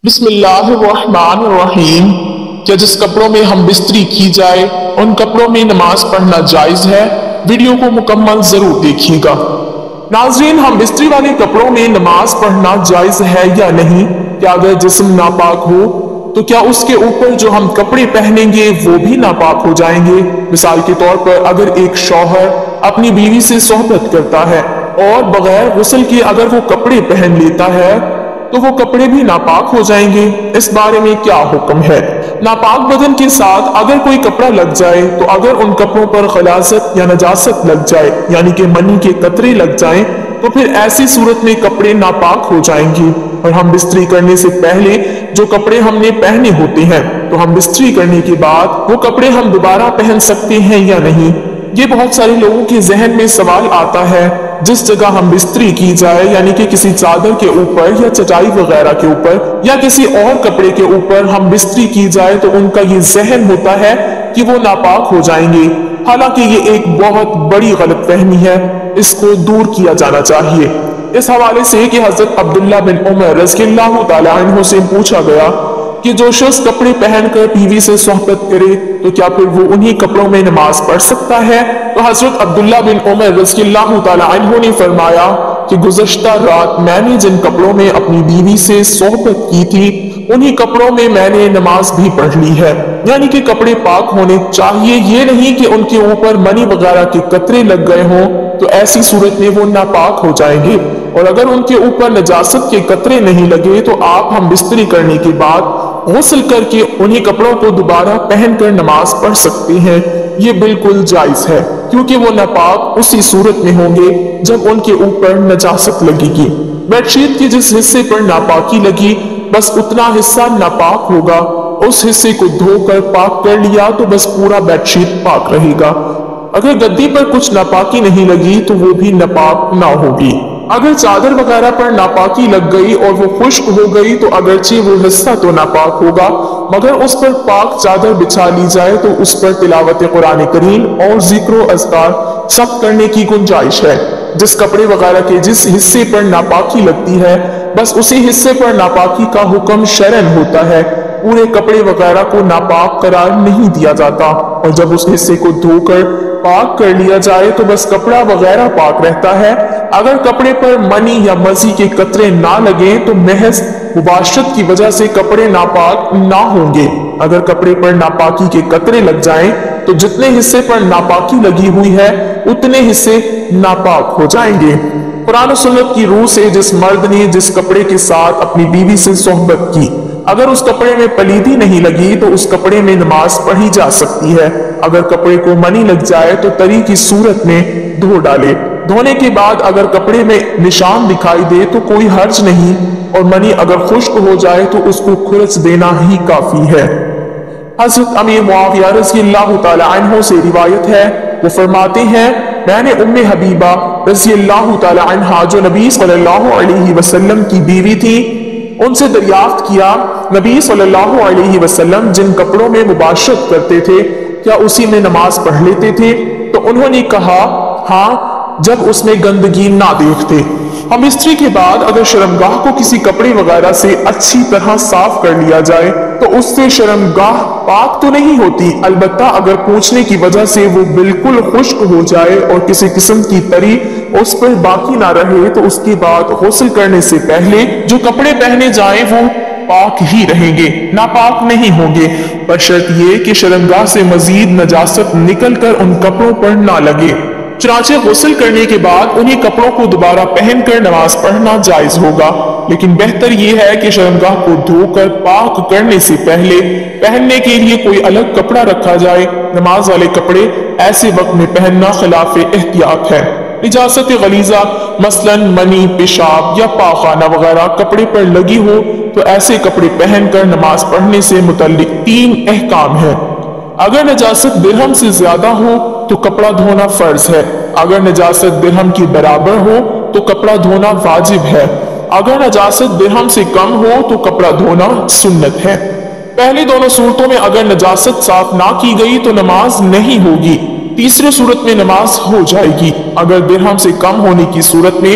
بسم اللہ الرحمن الرحیم۔ کیا جس کپڑوں میں ہم بستری کی جائے ان کپڑوں میں نماز پڑھنا جائز ہے؟ ویڈیو کو مکمل ضرور دیکھیے گا۔ ناظرین، ہم بستری والے کپڑوں میں نماز پڑھنا جائز ہے یا نہیں؟ کیا اگر جسم ناپاک ہو تو کیا اس کے اوپر جو ہم کپڑے پہنیں گے وہ بھی ناپاک ہو جائیں گے؟ مثال کے طور پر اگر ایک شوہر اپنی بیوی سے صحبت کرتا ہے اور بغیر غسل کے اگر وہ کپڑے پہن لیتا ہے تو وہ کپڑے بھی ناپاک ہو جائیں گے۔ اس بارے میں کیا حکم ہے؟ ناپاک بدن کے ساتھ اگر کوئی کپڑا لگ جائے تو اگر ان کپڑوں پر غلاظت یا نجاست لگ جائے یعنی کہ منی کے قطرے لگ جائیں تو پھر ایسی صورت میں کپڑے ناپاک ہو جائیں گے، اور ہم بستری کرنے سے پہلے جو کپڑے ہم نے پہنے ہوتے ہیں تو ہم بستری کرنے کے بعد وہ کپڑے ہم دوبارہ پہن سکتے ہیں یا نہیں؟ یہ بہت سارے لوگوں کے ذہن میں سوال آتا ہے۔ جس جگہ ہم بستری کی جائے یعنی کہ کسی چادر کے اوپر یا چٹائی وغیرہ کے اوپر یا کسی اور کپڑے کے اوپر ہم بستری کی جائے تو ان کا یہ ذہن ہوتا ہے کہ وہ ناپاک ہو جائیں گے، حالانکہ یہ ایک بہت بڑی غلط فہمی ہے، اس کو دور کیا جانا چاہیے۔ اس حوالے سے کہ حضرت عبداللہ بن عمر رضی اللہ تعالی عنہ سے پوچھا گیا کہ جو شخص کپڑے پہن کر بیوی سے صحبت کرے تو کیا پھر وہ انہی کپڑوں میں نماز پڑھ سکتا ہے؟ تو حضرت عبداللہ بن عمر رضی اللہ تعالی عنہ نے فرمایا کہ گزشتہ رات میں نے جن کپڑوں میں اپنی بیوی سے صحبت کی تھی انہی کپڑوں میں میں نے نماز بھی پڑھ لی ہے، یعنی کہ کپڑے پاک ہونے چاہیے، یہ نہیں کہ ان کے اوپر منی وغیرہ کے قطرے لگ گئے ہوں تو ایسی صورت میں وہ ناپاک ہو جائیں گے، اور اگر ان کے اوپر نجاست کے قطرے نہیں لگے تو آپ ہم بستری کرنے کے بعد غسل کر کے انہی کپڑوں کو دوبارہ پہن کر نماز پڑھ سکتے ہیں۔ یہ بالکل جائز ہے کیونکہ وہ ناپاک اسی صورت میں ہوں گے جب ان کے اوپر نجاست لگے گی۔ بیڈ شیٹ کے جس حصے پر ناپاکی لگی بس اتنا حصہ ناپاک ہوگا، اس حصے کو دھو کر پاک کر لیا تو بس پورا بیڈ شیٹ پاک رہے گا۔ اگر گدی پر کچھ ناپاکی نہیں لگی تو وہ بھی ناپاک نہ ہوگی۔ اگر چادر وغیرہ پر ناپاکی لگ گئی اور وہ خشک ہو گئی تو اگرچہ وہ حصہ تو ناپاک ہوگا مگر اس پر پاک چادر بچھا لی جائے تو اس پر تلاوت قرآن کریم اور ذکر و اذکار سب کرنے کی گنجائش ہے۔ جس کپڑے وغیرہ کے جس حصے پر ناپاکی لگتی ہے بس اسی حصے پر ناپاکی کا حکم شرعاً ہوتا ہے، پورے کپڑے وغیرہ کو ناپاک قرار نہیں دیا جاتا، اور جب اس حصے کو دھو کر پاک کر لیا جائے تو بس کپڑا وغیرہ پاک رہتا ہے۔ اگر کپڑے پر منی یا مزی کے قطرے نہ لگیں تو محض مباشرت کی وجہ سے کپڑے ناپاک نہ ہوں گے۔ اگر کپڑے پر ناپاکی کے قطرے لگ جائیں تو جتنے حصے پر ناپاکی لگی ہوئی ہے اتنے حصے ناپاک ہو جائیں گے۔ قرآن و سنت کی روح سے جس مرد نے جس کپڑے کے ساتھ اپنی بیوی سے صحبت کی اگر اس کپڑے میں پلیدی نہیں لگی تو اس کپڑے میں نماز پڑھی جا سکتی ہے۔ اگر کپڑے کو منی لگ جائے تو تری کی صورت میں دھو ڈالے، دھونے کے بعد اگر کپڑے میں نشان دکھائی دے تو کوئی حرج نہیں، اور منی اگر خشک ہو جائے تو اس کو کھرچ دینا ہی کافی ہے۔ حضرت امیر معاویہ رضی اللہ تعالی عنہ سے روایت ہے، وہ فرماتے ہیں میں نے ام حبیبہ رضی اللہ تعالی عنہ جو نبی صلی اللہ علیہ وسلم کی بیوی تھی ان سے دریافت کیا نبی صلی اللہ علیہ وسلم جن کپڑوں میں مباشرت کرتے تھے کیا اسی میں نماز پڑھ لیتے تھے؟ تو انہوں نے کہا ہاں جب اس میں گندگی نہ دیکھتے۔ ہم استری کے بعد اگر شرمگاہ کو کسی کپڑے وغیرہ سے اچھی طرح صاف کر لیا جائے تو اس سے شرمگاہ پاک تو نہیں ہوتی، البتہ اگر پوچھنے کی وجہ سے وہ بالکل خشک ہو جائے اور کسی قسم کی تری اس پر باقی نہ رہے تو اس کے بعد غسل کرنے سے پہلے جو کپڑے پہنے جائیں وہ پاک ہی رہیں گے، ناپاک نہیں ہوں گے، پر شرط یہ کہ شرمگاہ سے مزید نجاست نکل کر ان کپڑوں پر نہ لگے۔ چنانچہ غسل کرنے کے بعد انہی کپڑوں کو دوبارہ پہن کر نماز پڑھنا جائز ہوگا، لیکن بہتر یہ ہے کہ شرمگاہ کو دھو کر پاک کرنے سے پہلے پہننے کے لیے کوئی الگ کپڑا رکھا جائے۔ نماز والے کپڑے ایسے وقت میں پہننا خلاف احتیاط ہے۔ نجاست غلیظہ مثلاً منی، پیشاب یا پاخانہ وغیرہ کپڑے پر لگی ہو تو ایسے کپڑے پہن کر نماز پڑھنے سے متعلق 3 احکام ہیں۔ اگر نجاست درہم سے زیادہ ہو تو کپڑا دھونا فرض ہے، اگر نجاست درہم کی برابر ہو تو کپڑا دھونا واجب ہے، اگر نجاست درہم سے کم ہو تو کپڑا دھونا سنت ہے۔ پہلی دونوں صورتوں میں اگر نجاست صاف نہ کی گئی تو نماز نہیں ہوگی، تیسری صورت میں نماز ہو جائے گی۔ اگر درہم سے کم ہونے کی صورت میں